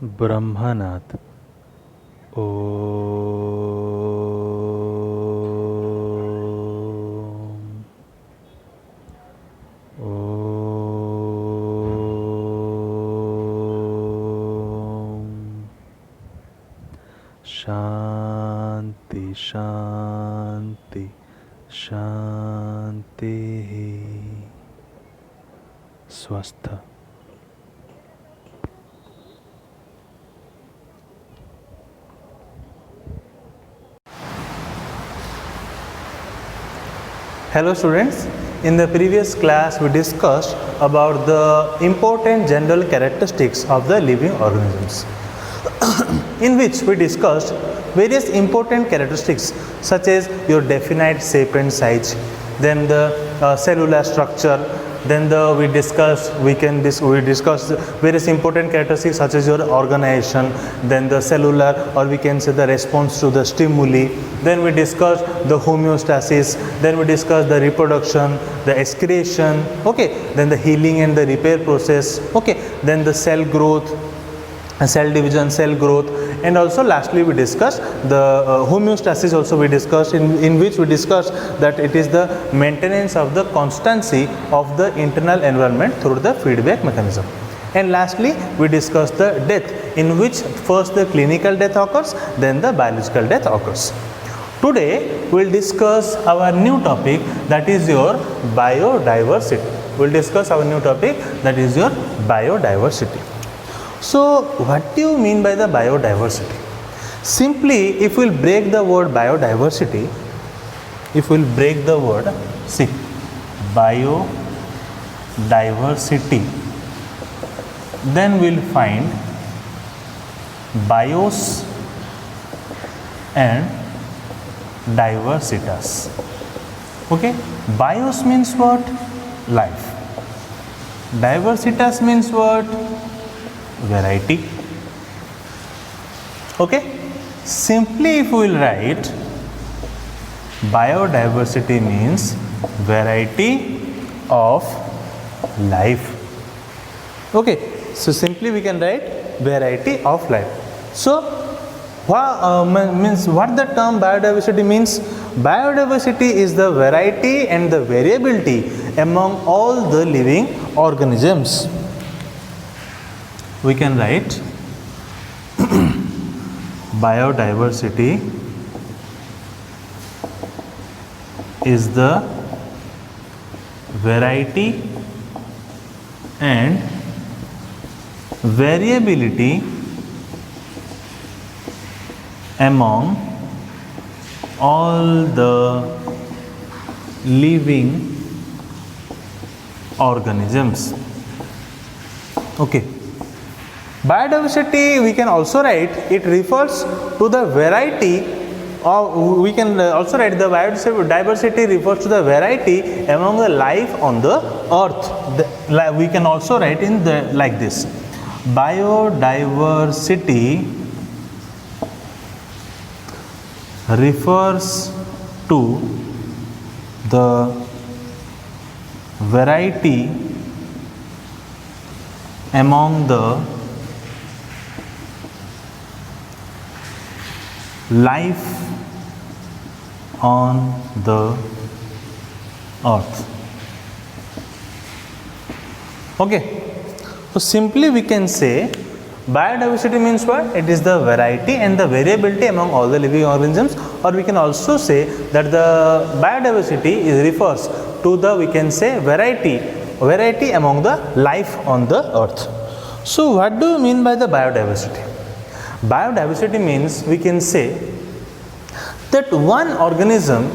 ब्रह्मनाथ ओ शांति शांति शांति स्वस्थ। Hello students, in the previous class we discussed about the important general characteristics of the living organisms in which we discussed various important characteristics such as your definite shape and size, then the cellular structure, then we discussed various important characteristics such as your organization, then the cellular or we can say the response to the stimuli, then we discussed the homeostasis, then we discussed the reproduction, the excretion, okay, then the healing and the repair process, okay, then the cell growth, cell division, cell growth, and also lastly we discussed the homeostasis also we discussed in which we discussed that it is the maintenance of the constancy of the internal environment through the feedback mechanism. And lastly we discussed the death, in which first the clinical death occurs, then the biological death occurs. Today we will discuss our new topic, that is your biodiversity. We will discuss our new topic, that is your biodiversity. So what do you mean by the biodiversity? Simply, if we will break the word biodiversity, if we will break the word, see, biodiversity, then we will find bios and diversitas. Okay, bios means what? Life. Diversitas means what? Variety. Okay, simply if we will write, biodiversity means variety of life. Okay, so simply we can write variety of life. So means what the term biodiversity means? Biodiversity is the variety and the variability among all the living organisms. We can write biodiversity is the variety and variability among all the living organisms. Okay. Biodiversity we can also write, it refers to the variety, or we can also write the biodiversity refers to the variety among the life on the earth. We can also write in the like this: biodiversity refers to the variety among the life on the earth. Okay, so simply we can say biodiversity means what? It is the variety and the variability among all the living organisms, or we can also say that the biodiversity refers to the, we can say, variety among the life on the earth. So what do you mean by the biodiversity? Biodiversity means, we can say that one organism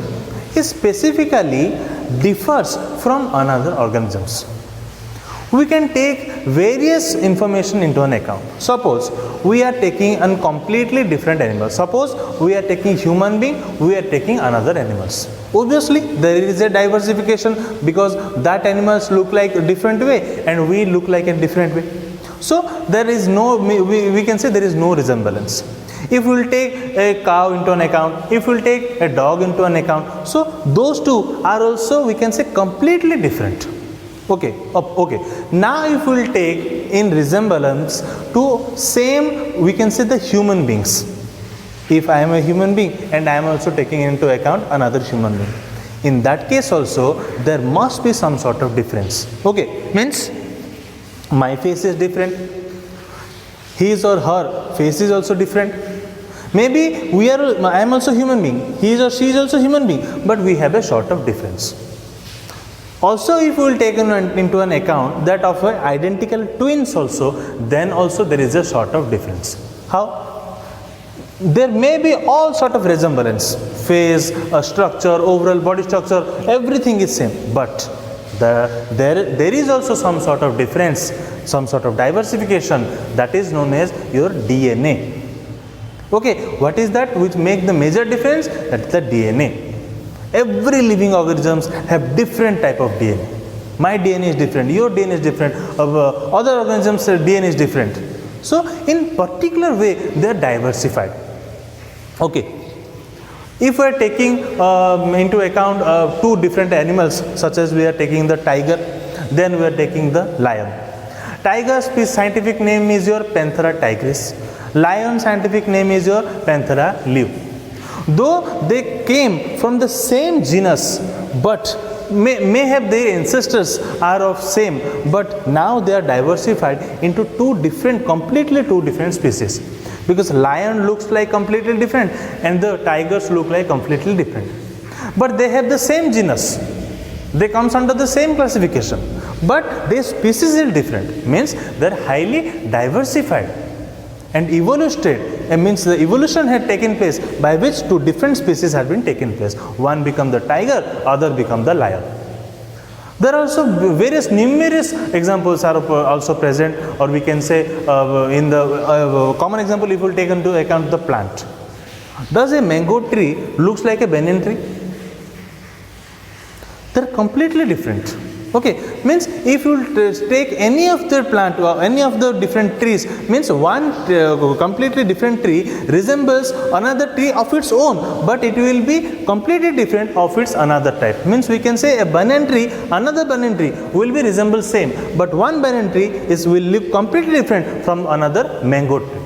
is specifically differs from another organisms. We can take various information into an account. Suppose we are taking a completely different animal. Suppose we are taking human being, we are taking another animals. Obviously there is a diversification because that animals look like a different way and we look like a different way. So there is no, we can say there is no resemblance. If we will take a cow into an account, if we will take a dog into an account, so those two are also, we can say, completely different. Okay. Now if we will take in resemblance to same, we can say, the human beings. If I am a human being and I am also taking into account another human being, in that case also there must be some sort of difference. Okay, means my face is different, his or her face is also different. Maybe I am also human being, he is or she is also human being, but we have a sort of difference. Also, if we will take into an account that of identical twins also, then also there is a sort of difference. How? There may be all sort of resemblance, face, structure, overall body structure, everything is same, but there is also some sort of difference, some sort of diversification, that is known as your DNA. Okay, what is that which make the major difference? That is the DNA. Every living organisms have different type of DNA. My DNA is different, your DNA is different, other organisms DNA is different. So in particular way they are diversified. Okay, if we are taking into account two different animals, such as we are taking the tiger, then we are taking the lion. Tiger's scientific name is your Panthera tigris. Lion scientific name is your Panthera leu. Though they came from the same genus, but may have their ancestors are of same, but now they are diversified into completely two different species, because lion looks like completely different and the tigers look like completely different, but they have the same genus, they comes under the same classification, but their species is different, means they are highly diversified and evoluted. Means the evolution had taken place by which two different species have been taken place. One become the tiger, other become the lion. There are also numerous examples are also present, or we can say in the common example, if we will take into account the plant. Does a mango tree looks like a banyan tree? They are completely different. Okay, means if you take any of the plant or any of the different trees, means one completely different tree resembles another tree of its own, but it will be completely different of its another type. Means we can say a banyan tree, another banyan tree will be resemble same, but one banyan tree will live completely different from another mango tree.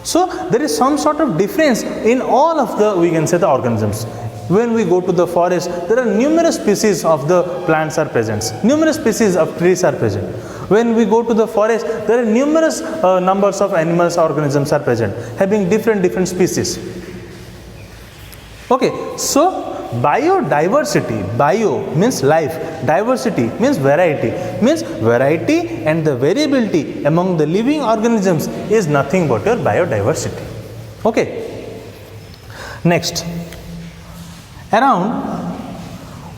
So there is some sort of difference in all of the, we can say, the organisms. When we go to the forest, there are numerous species of the plants are present, numerous species of trees are present. When we go to the forest, there are numerous numbers of animals, organisms are present, having different species. Okay, so biodiversity, bio means life, diversity means variety and the variability among the living organisms is nothing but your biodiversity. Okay, next. Around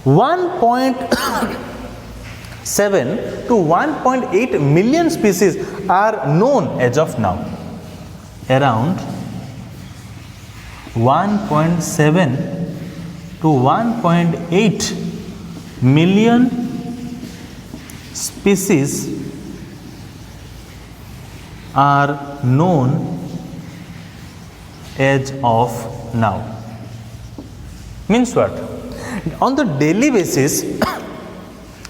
1.7 to 1.8 million species are known as of now. Around 1.7 to 1.8 million species are known as of now. Means what? On the daily basis,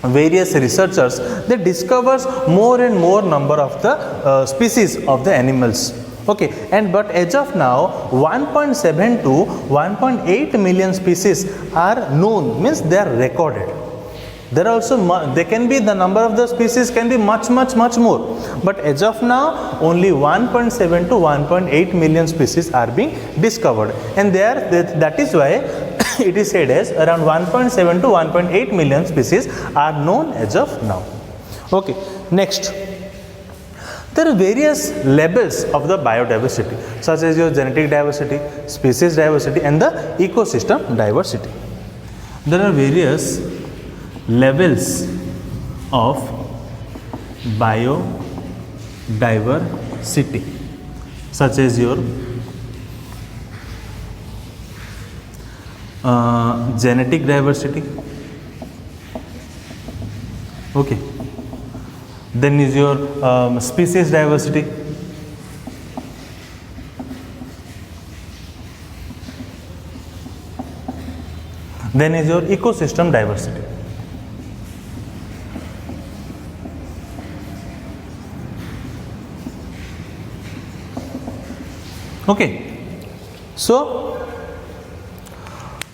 various researchers, they discovers more and more number of the species of the animals. Okay, but as of now 1.7 to 1.8 million species are known, means they are recorded. There are also they can be, the number of the species can be much more, but as of now only 1.7 to 1.8 million species are being discovered, and that is why it is said as around 1.7 to 1.8 million species are known as of now. Okay, next. There are various levels of the biodiversity, such as your genetic diversity, species diversity, and the ecosystem diversity. There are various levels of biodiversity, such as your genetic diversity. Okay. Then is your species diversity. Then is your ecosystem diversity. Okay, so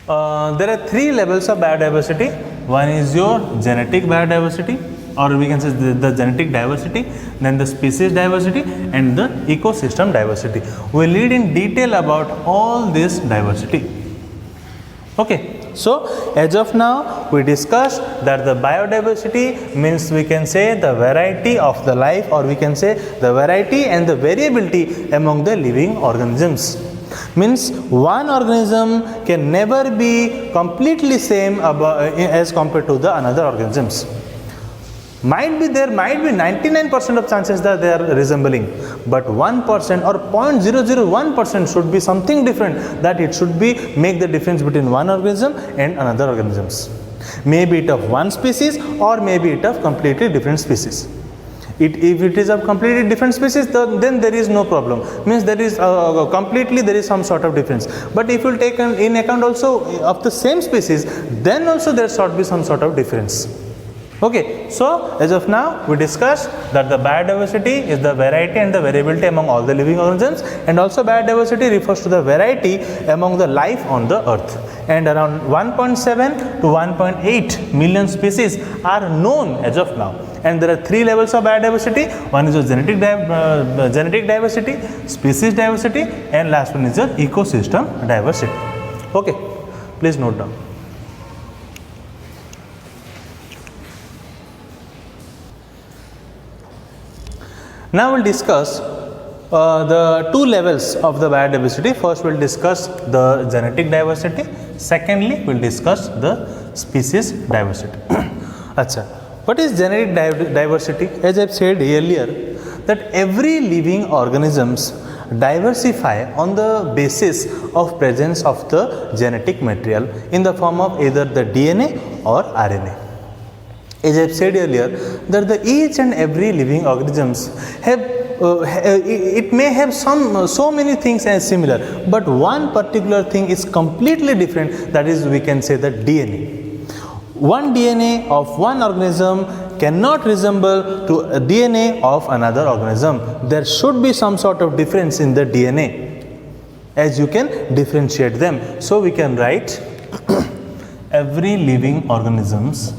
there are three levels of biodiversity. One is your genetic biodiversity, or we can say the genetic diversity, then the species diversity, and the ecosystem diversity. We will read in detail about all this diversity. Okay, so as of now we discussed that the biodiversity means, we can say, the variety of the life, or we can say the variety and the variability among the living organisms. Means one organism can never be completely same as compared to the another organisms. There might be 99% of chances that they are resembling, but 1% or 0.001% should be something different, that it should be make the difference between one organism and another organisms. Maybe it of one species, or maybe it of completely different species. If it is of completely different species, then there is no problem. Means there is completely there is some sort of difference. But if you take in account also of the same species, then also there should be some sort of difference. Okay, so as of now we discussed that the biodiversity is the variety and the variability among all the living organisms, and also biodiversity refers to the variety among the life on the earth, and around 1.7 to 1.8 million species are known as of now. And there are three levels of biodiversity. One is the genetic diversity, species diversity, and last one is the ecosystem diversity. Okay, please note down. Now we will discuss the two levels of the biodiversity. First we will discuss the genetic diversity. Secondly, we will discuss the species diversity. Achha, what is genetic diversity? As I have said earlier, that every living organisms diversify on the basis of presence of the genetic material in the form of either the DNA or RNA. As I have said earlier, that each and every living organisms have it may have so many things as similar, but one particular thing is completely different. That is, we can say the DNA. One DNA of one organism cannot resemble to a DNA of another organism. There should be some sort of difference in the DNA, as you can differentiate them. So we can write every living organisms,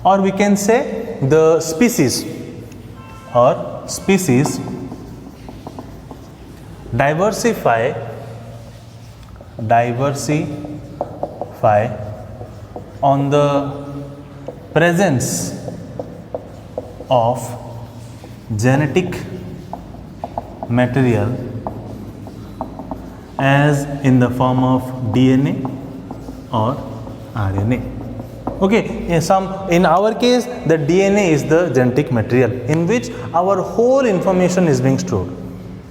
or we can say the species diversify on the presence of genetic material as in the form of DNA or RNA. Okay, in our case the DNA is the genetic material in which our whole information is being stored.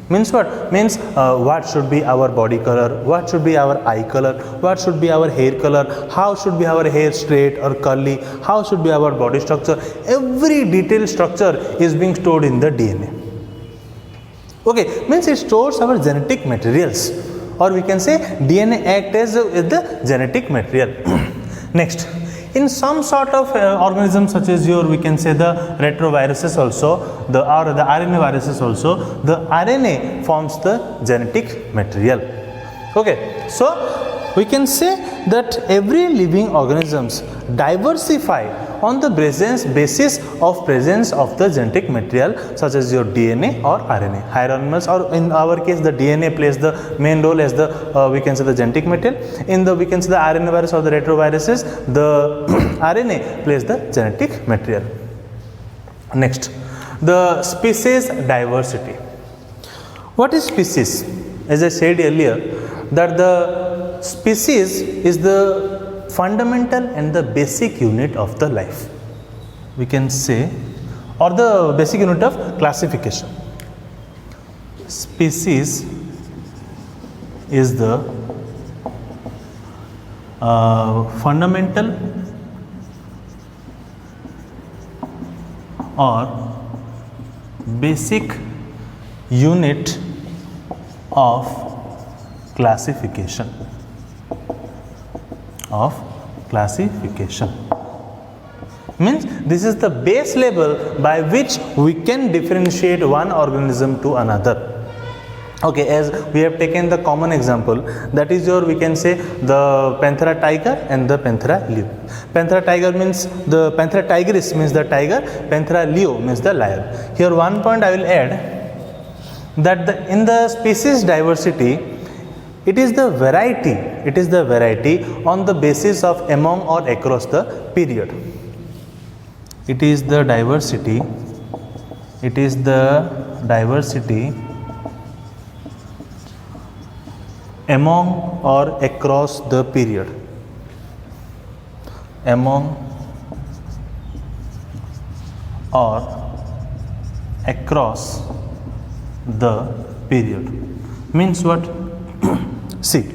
Means what? Means what should be our body color, what should be our eye color, what should be our hair color, how should be our hair straight or curly, how should be our body structure. Every detailed structure is being stored in the DNA. Okay, means it stores our genetic materials, or we can say DNA act as the genetic material. Next, in some sort of organisms such as we can say the retroviruses also, or the RNA viruses also, the RNA forms the genetic material. Okay, so we can say that every living organisms diversify on the basis of presence of the genetic material such as your DNA or RNA. Higher animals, or in our case the DNA plays the main role as the we can say the genetic material. In the we can say the RNA virus or the retroviruses, the RNA plays the genetic material. Next, the species diversity. What is species? As I said earlier, that the species is the fundamental and the basic unit of the life, we can say, or the basic unit of classification. Species is the fundamental or basic unit of classification. Means this is the base level by which we can differentiate one organism to another. Okay, as we have taken the common example, that is your, we can say, the Panthera tiger and the Panthera leo. Panthera tiger means the Panthera tigris means the tiger, Panthera leo means the lion. Here one point I will add, that in the species diversity, it is the variety on the basis of among or across the period. It is the diversity among or across the period. Among or across the period. Means what? See,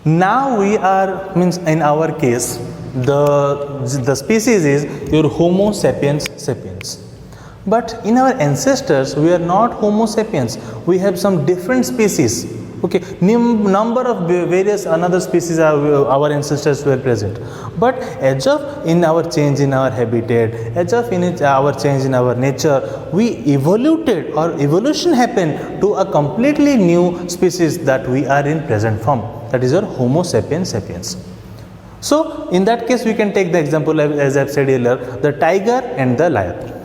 now we are, means in our case, the species is your Homo sapiens sapiens. But in our ancestors, we are not Homo sapiens. We have some different species. Okay, number of various another species our ancestors were present. But as of in our change in our habitat, as of in our change in our nature, we evoluted, or evolution happened to a completely new species that we are in present form. That is your Homo sapiens sapiens. So in that case, we can take the example as I have said earlier, the tiger and the lion.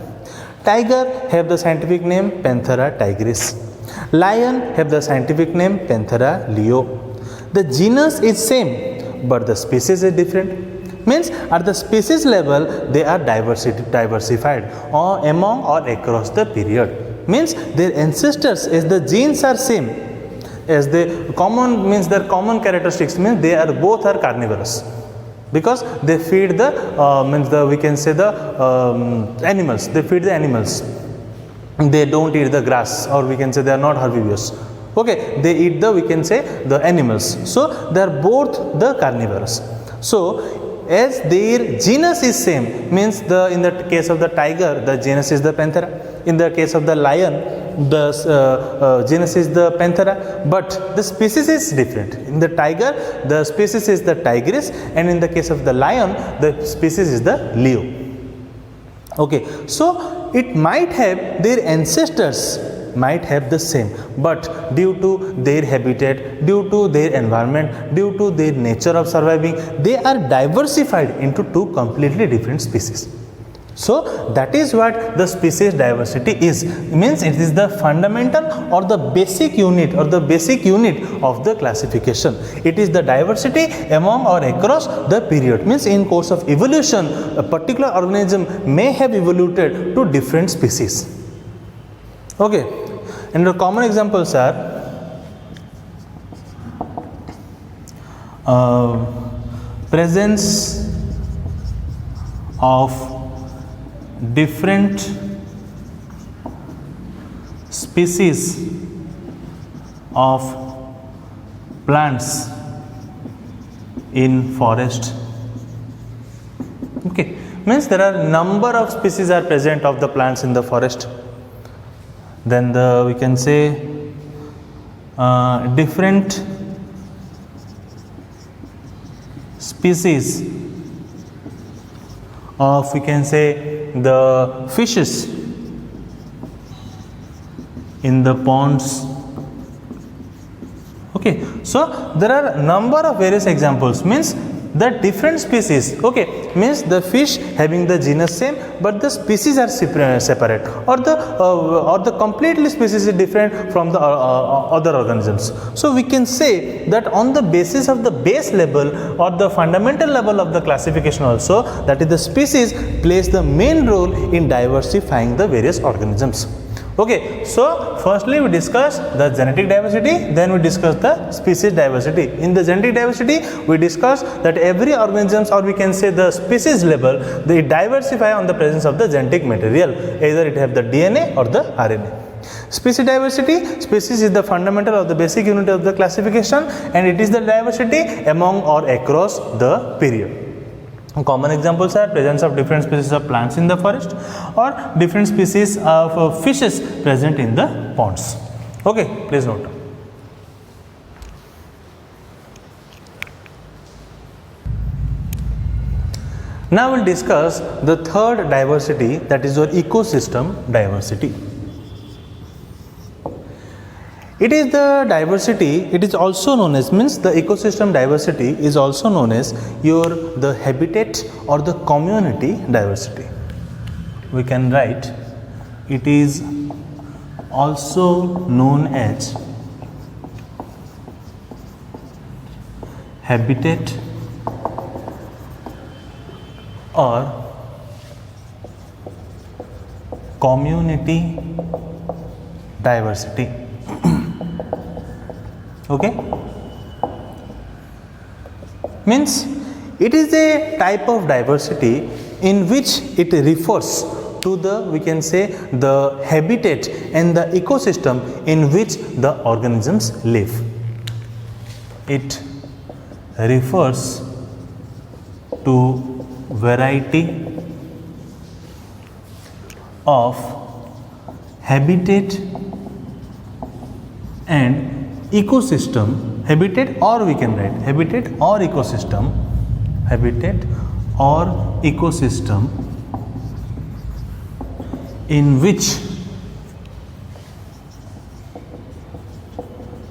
Tiger have the scientific name Panthera tigris. Lion have the scientific name Panthera leo. The genus is same, but the species is different. Means at the species level, they are diversified or among or across the period. Means their ancestors, as the genes are same, as the common, means their common characteristics, means they are both are carnivorous. Because they feed the means the, we can say, the animals, they feed the animals, they don't eat the grass, or we can say they are not herbivorous. Okay, they eat the, we can say, the animals. So they are both the carnivorous. So as their genus is same, means the, in the case of the tiger, the genus is the Panthera. In the case of the lion, the genus is the Panthera, but the species is different. In the tiger, the species is the tigris, and in the case of the lion, the species is the leo. Okay, so it might have their ancestors might have the same, but due to their habitat, due to their environment, due to their nature of surviving, they are diversified into two completely different species. So that is what the species diversity is. It means it is the fundamental or the basic unit of the classification. It is the diversity among or across the period. Means in course of evolution, a particular organism may have evolved to different species. Okay, and the common examples are presence of different species of plants in forest. Okay, means there are number of species are present of the plants in the forest. Then the, we can say, different species of, we can say, the fishes in the ponds. Okay, so there are number of various examples, means the different species. Okay, means the fish having the genus same, but the species are separate, or the completely species is different from the other organisms. So we can say that on the basis of the base level or the fundamental level of the classification also, that is the species plays the main role in diversifying the various organisms. Okay, so firstly we discuss the genetic diversity, then we discuss the species diversity. In the genetic diversity, we discuss that every organisms, or we can say the species level, they diversify on the presence of the genetic material, either it have the DNA or the RNA. Species diversity, species is the fundamental or the basic unit of the classification, and it is the diversity among or across the period. Common examples are presence of different species of plants in the forest, or different species of fishes present in the ponds. Okay, please note. Now we'll discuss the third diversity, that is your ecosystem diversity. It is the diversity, it is also known as, means the ecosystem diversity is also known as the habitat or the community diversity. We can write, it is also known as habitat or community diversity. Okay, means it is a type of diversity in which it refers to the, we can say, the habitat and the ecosystem in which the organisms live. It refers to variety of habitat and ecosystem, habitat, or we can write habitat or ecosystem, habitat or ecosystem in which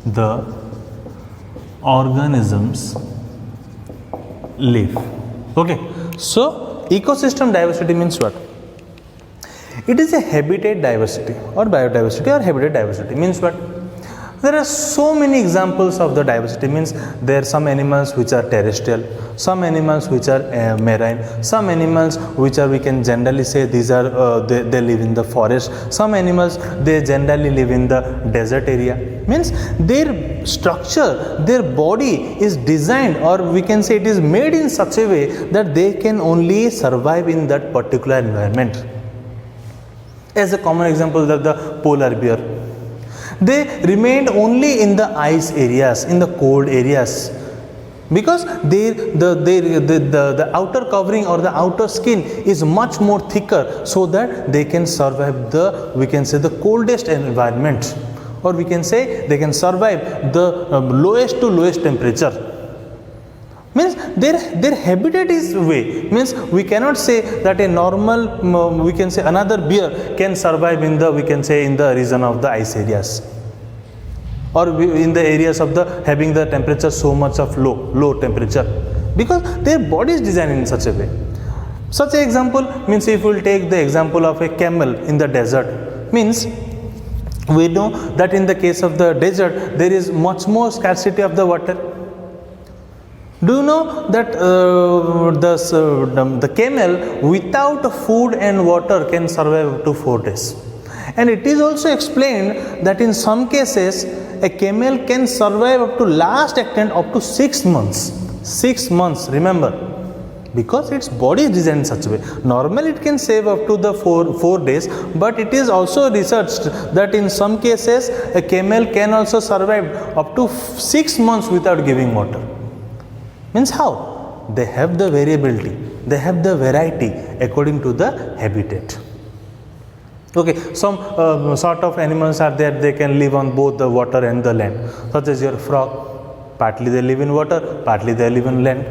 the organisms live. Okay, so ecosystem diversity means what? It is a habitat diversity or biodiversity or habitat diversity means what? There are so many examples of the diversity, means there are some animals which are terrestrial, some animals which are marine, some animals which are, we can generally say these are they live in the forest, some animals they generally live in the desert area. Means their structure, their body is designed, or we can say it is made in such a way that they can only survive in that particular environment. As a common example, that the polar bear, they remained only in the ice areas, in the cold areas, because the outer covering or the outer skin is much more thicker, so that they can survive the, we can say, the coldest environment, or we can say they can survive the lowest to lowest temperature. Means their habitat is way, means we cannot say that a normal we can say another bear can survive in the, we can say, in the region of the ice areas, or in the areas of the having the temperature so much of low temperature, because their body is designed in such a way. Such an example means, if we will take the example of a camel in the desert, means we know that in the case of the desert there is much more scarcity of the water. Do you know that the camel without food and water can survive up to 4 days? And it is also explained that in some cases a camel can survive up to last extent up to 6 months. 6 months, remember, because its body is designed in such a way. Normally it can save up to the 4 days, but it is also researched that in some cases a camel can also survive up to 6 months without giving water. Means how? They have the variability, they have the variety according to the habitat. Okay, some sort of animals are there, they can live on both the water and the land, such as your frog, partly they live in water, partly they live in land.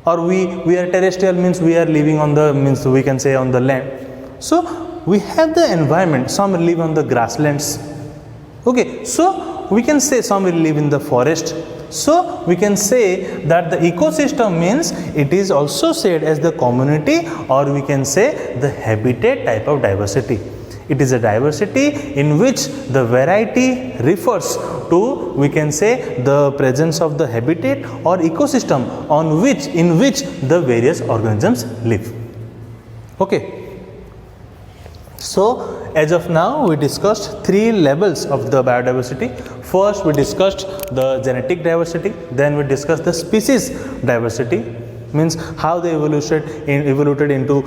Or we are terrestrial, means we are living on the, means we can say on the land. So we have the environment, some live on the grasslands. Okay, so we can say some will live in the forest. So we can say that the ecosystem means it is also said as the community, or we can say the habitat type of diversity. It is a diversity in which the variety refers to, we can say, the presence of the habitat or ecosystem in which the various organisms live. Okay. So as of now we discussed 3 levels of the biodiversity. First we discussed the genetic diversity, then we discussed the species diversity, means how they evoluted into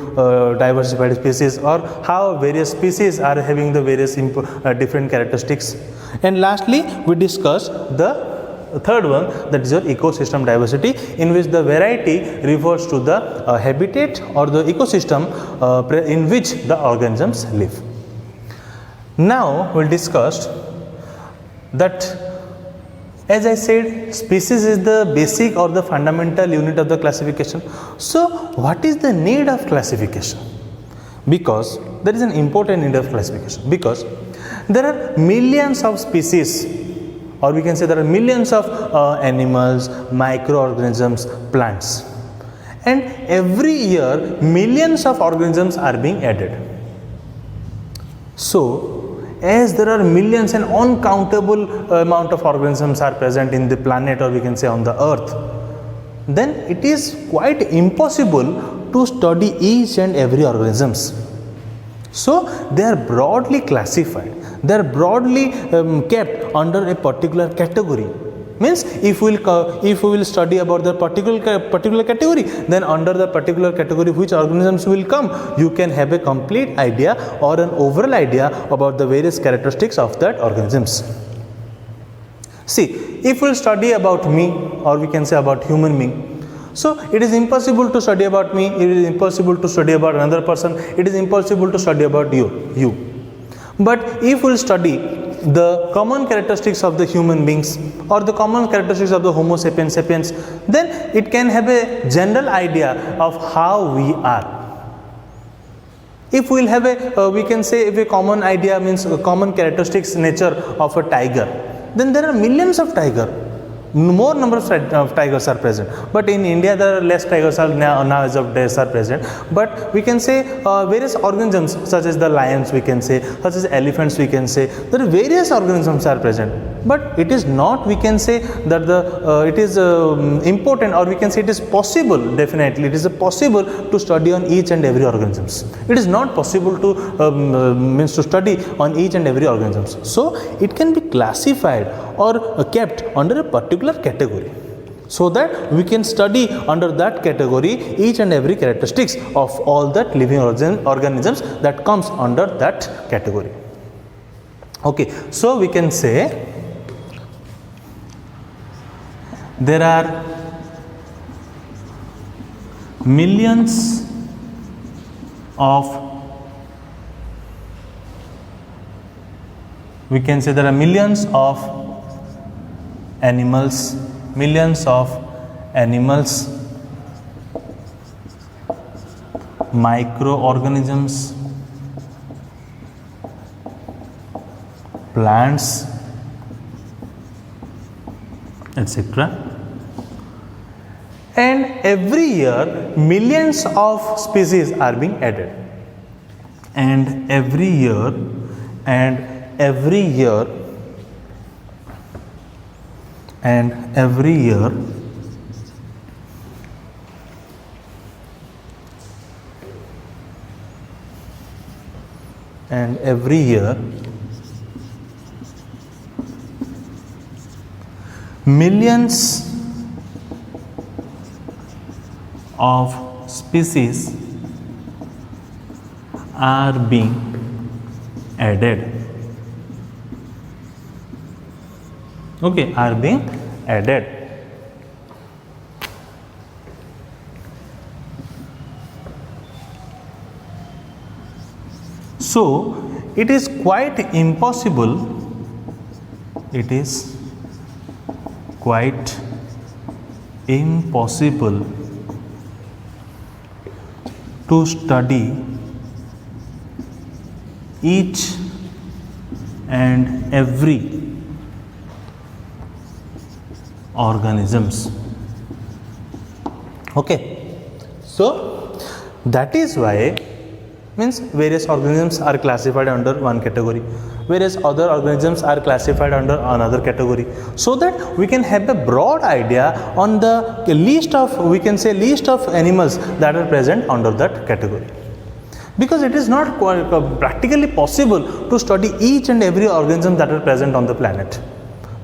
diversified species, or how various species are having the various different characteristics. And lastly we discussed the third one, that is your ecosystem diversity, in which the variety refers to the habitat or the ecosystem in which the organisms live. Now we will discuss that As I said, species is the basic or the fundamental unit of the classification. So what is the need of classification? Because there is an important need of classification, because there are millions of species, or we can say there are millions of animals, microorganisms, plants, and every year millions of organisms are being added. So as there are millions and uncountable amount of organisms are present in the planet, or we can say on the earth, then it is quite impossible to study each and every organisms. So they are broadly classified, they are broadly kept under a particular category. Means if we will study about the particular category, then under the particular category which organisms will come, you can have a complete idea or an overall idea about the various characteristics of that organisms. See, if we will study about me, or we can say about human being, so it is impossible to study about me, it is impossible to study about another person, it is impossible to study about you. But if we will study the common characteristics of the human beings, or the common characteristics of the Homo sapiens sapiens, then it can have a general idea of how we are. If we will have a we can say, if a common idea means a common characteristics nature of a tiger, then there are millions of tigers. More number of tigers are present, but in India there are less tigers are now as of days are present. But we can say various organisms such as the lions, we can say, such as elephants, we can say, there are various organisms are present. But it is not, we can say that the it is important, or we can say it is possible, definitely it is possible to study on each and every organisms. It is not possible to means to study on each and every organisms. So it can be classified or kept under a particular category, so that we can study under that category each and every characteristics of all that living organisms that comes under that category. Okay, so we can say there are millions of, we can say there are millions of animals, microorganisms, plants, etc. And every year millions of species are being added, and every year millions of species are being added. Okay, are being added. So it is quite impossible, to study each and every organisms. Okay, so that is why, means various organisms are classified under one category, whereas other organisms are classified under another category, so that we can have a broad idea on the list of, we can say, list of animals that are present under that category. Because it is not practically possible to study each and every organism that are present on the planet.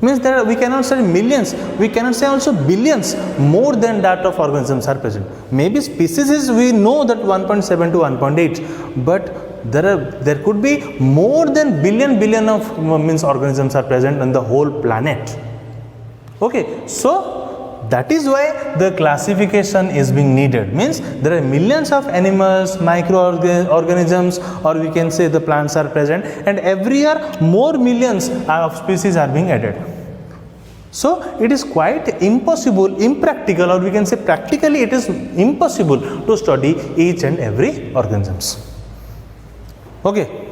Means there are, we cannot say millions, we cannot say also billions, more than that of organisms are present. Maybe species is, we know that 1.7 to 1.8, but there could be more than billion of means organisms are present on the whole planet. Okay, so that is why the classification is being needed. Means there are millions of animals, microorganisms, or we can say the plants are present, and every year more millions of species are being added. So it is quite impossible, impractical, or we can say practically it is impossible to study each and every organisms. Okay.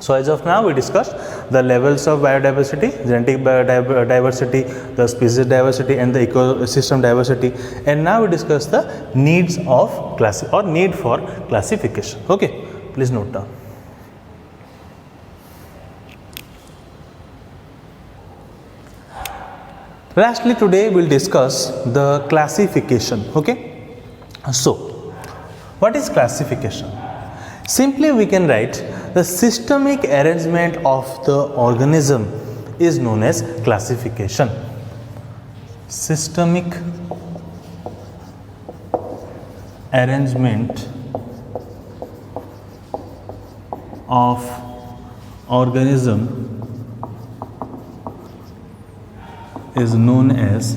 So as of now we discussed the levels of biodiversity, genetic biodiversity, the species diversity and the ecosystem diversity, and now we discuss the needs of need for classification. Okay, please note down. Lastly, today we will discuss the classification. Okay, so what is classification? Simply we can write the systemic arrangement of the organism is known as classification. Systemic arrangement of organism is known as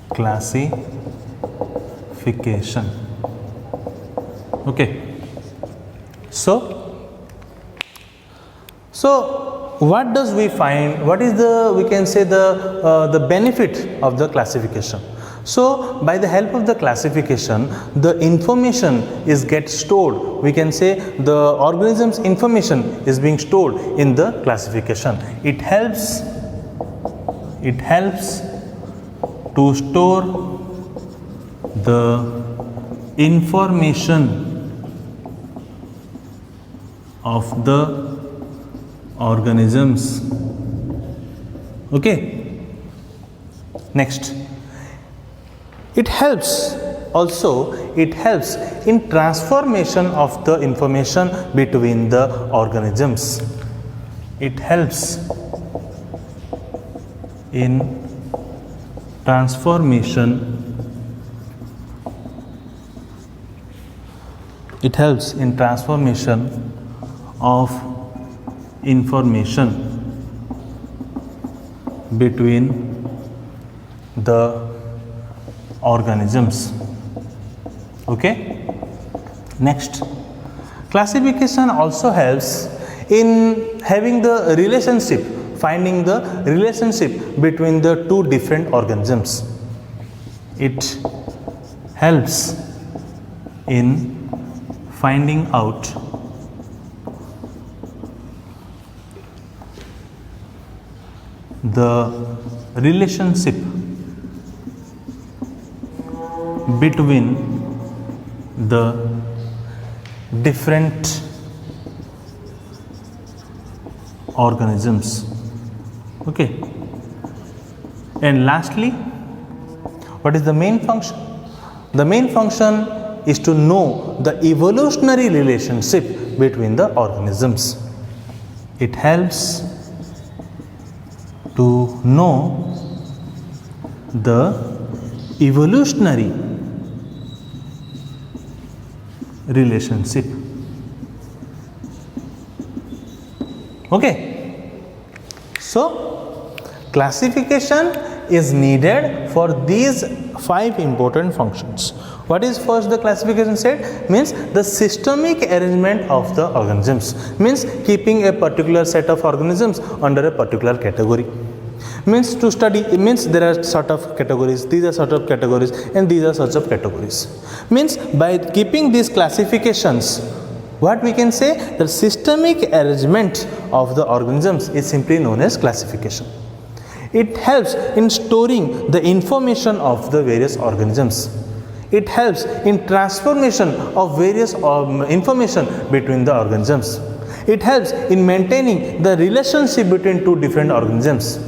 classification. Okay, so what does we find, what is the, we can say the benefit of the classification? So by the help of the classification, the information is get stored, we can say the organism's information is being stored in the classification. It helps to store the information of the organisms. Okay, next, it helps in transformation of the information between the organisms. It helps in transformation of information between the organisms. Okay, next, classification also helps in having the relationship, finding the relationship between the two different organisms. It helps in finding out the relationship between the different organisms. Okay, and lastly, what is the main function? The main function is to know the evolutionary relationship between the organisms. It helps to know the evolutionary relationship. Okay, so classification is needed for these 5 important functions. What is first the classification said? Means the systemic arrangement of the organisms, means keeping a particular set of organisms under a particular category. Means to study, it means there are sort of categories, these are sort of categories, and these are sorts of categories. Means by keeping these classifications, what we can say, the systemic arrangement of the organisms is simply known as classification. It helps in storing the information of the various organisms. It helps in transformation of various information between the organisms. It helps in maintaining the relationship between two different organisms.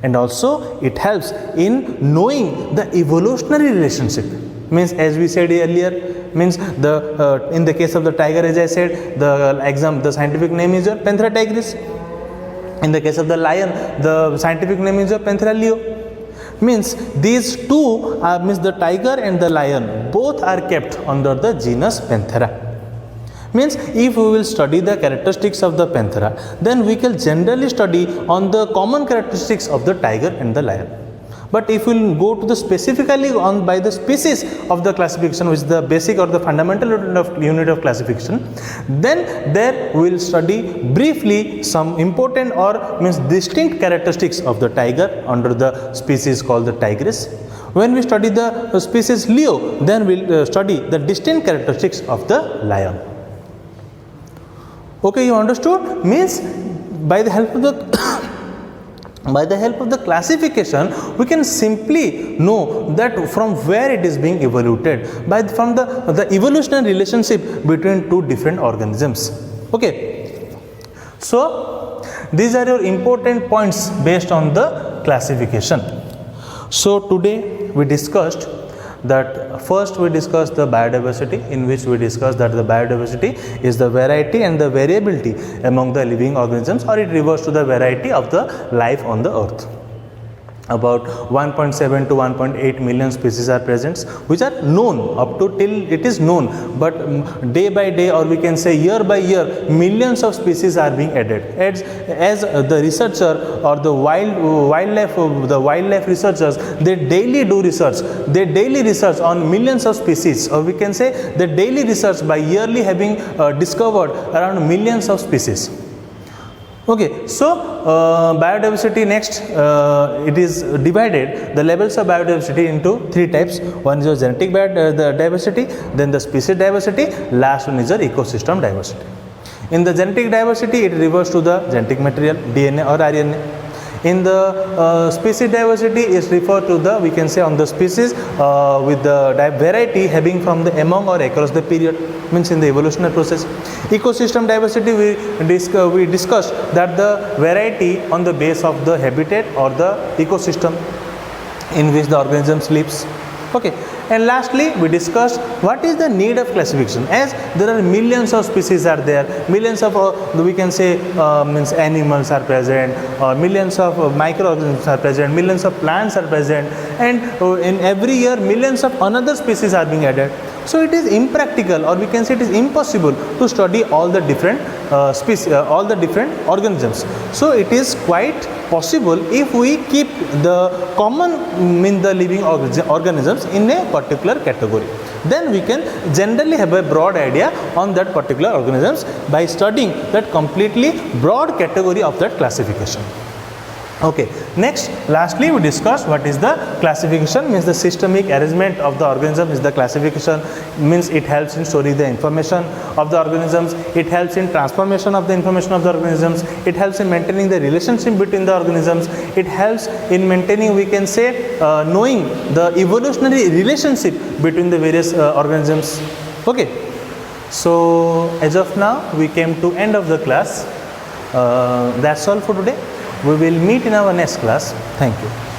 And also it helps in knowing the evolutionary relationship. Means as we said earlier, means the in the case of the tiger, as I said, the scientific name is your Panthera tigris. In the case of the lion, the scientific name is your Panthera leo. Means these two means the tiger and the lion both are kept under the genus Panthera. Means if we will study the characteristics of the Panthera, then we can generally study on the common characteristics of the tiger and the lion. But if we will go to the specifically on by the species of the classification, which is the basic or the fundamental unit of classification, then there we will study briefly some important or means distinct characteristics of the tiger under the species called the tigress. When we study the species Leo, then we will study the distinct characteristics of the lion. Okay, you understood? Means by the help of the by the help of the classification, we can simply know that from where it is being evoluted from the evolutionary relationship between two different organisms. Okay, so these are your important points based on the classification. So today we discussed that first we discussed the biodiversity, in which we discussed that the biodiversity is the variety and the variability among the living organisms, or it refers to the variety of the life on the earth. About 1.7 to 1.8 million species are present, which are known up to till it is known, but day by day, or we can say year by year, millions of species are being added. As the researcher or the wildlife researchers, they daily do research. They daily research on millions of species, or we can say they daily research by yearly having discovered around millions of species. Okay, so biodiversity next, it is divided, the levels of biodiversity into three types. One is your genetic diversity, then the species diversity, last one is your ecosystem diversity. In the genetic diversity, it refers to the genetic material, DNA or RNA. In the species diversity is referred to the, we can say, on the species with the variety having from the among or across the period, means in the evolutionary process. Ecosystem diversity, we discussed that the variety on the base of the habitat or the ecosystem in which the organism lives. Okay, and lastly we discussed what is the need of classification, as there are millions of species are there, millions of we can say means animals are present, or millions of microorganisms are present, millions of plants are present, and in every year millions of another species are being added. So it is impractical, or we can say it is impossible to study all the different species, all the different organisms. So it is quite possible if we keep the common in the living organisms in a particular category. Then we can generally have a broad idea on that particular organisms by studying that completely broad category of that classification. Okay, next, lastly we discussed what is the classification, means the systemic arrangement of the organism is the classification, means it helps in storing the information of the organisms, it helps in transformation of the information of the organisms, it helps in maintaining the relationship between the organisms, it helps in maintaining, we can say, knowing the evolutionary relationship between the various organisms. Okay, so as of now we came to end of the class. That's all for today. We will meet in our next class. Thank you.